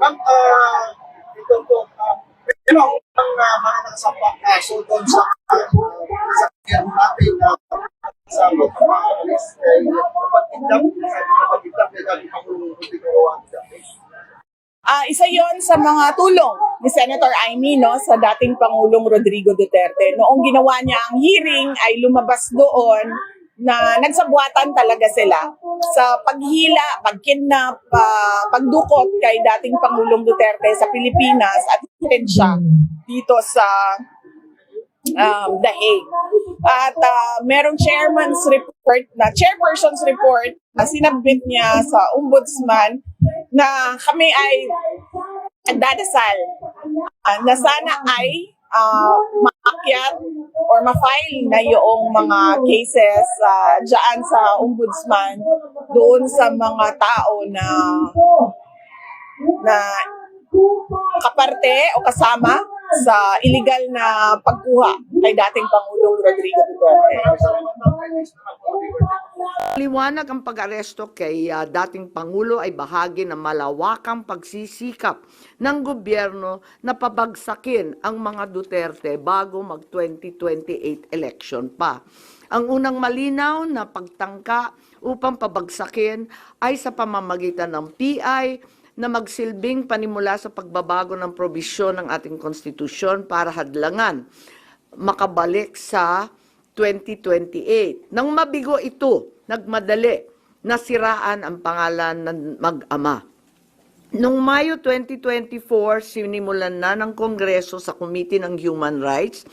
Ma'am, ito po, pero ang mga nakasampak kaso doon sa kaya natin sa mga alis ay pagtindap, sabi na pagtindap na dati Pangulong Rodrigo Duterte. Isa yon sa mga tulong ni Senator Amy, no, sa dating Pangulong Rodrigo Duterte. Noong ginawa niya ang hearing ay lumabas doon na nagsabuatan talaga sila sa paghila, pagkidnap, pagdukot kay dating Pangulong Duterte sa Pilipinas at hinatid siya dito sa The Hague. At merong chairman's report chairperson's report na sinabit niya sa ombudsman na kami ay nagdadasal na sana ay maakyat or ma-file na yung mga cases dyan sa ombudsman doon sa mga tao na kaparte o kasama sa illegal na pagkuha kay dating Pangulong Rodrigo Duterte. Liwanag ang pag-aresto kay dating Pangulo ay bahagi ng malawakang pagsisikap ng gobyerno na pabagsakin ang mga Duterte bago mag-2028 election pa. Ang unang malinaw na pagtangka upang pabagsakin ay sa pamamagitan ng PI na magsilbing panimula sa pagbabago ng probisyon ng ating konstitusyon para hadlangan makabalik sa 2028. Nang mabigo ito, nagmadali na siraan ang pangalan ng mag-ama. Noong Mayo 2024, sinimulan na ng Kongreso sa Committee ng Human Rights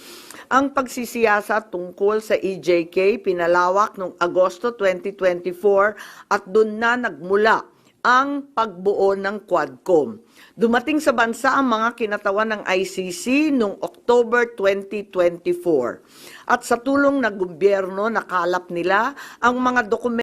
ang pagsisiyasat tungkol sa EJK, pinalawak noong Agosto 2024 at doon na nagmula ang pagbuo ng Quadcom. Dumating sa bansa ang mga kinatawan ng ICC noong October 2024. At sa tulong ng gobyerno, nakalap nila ang mga dokumento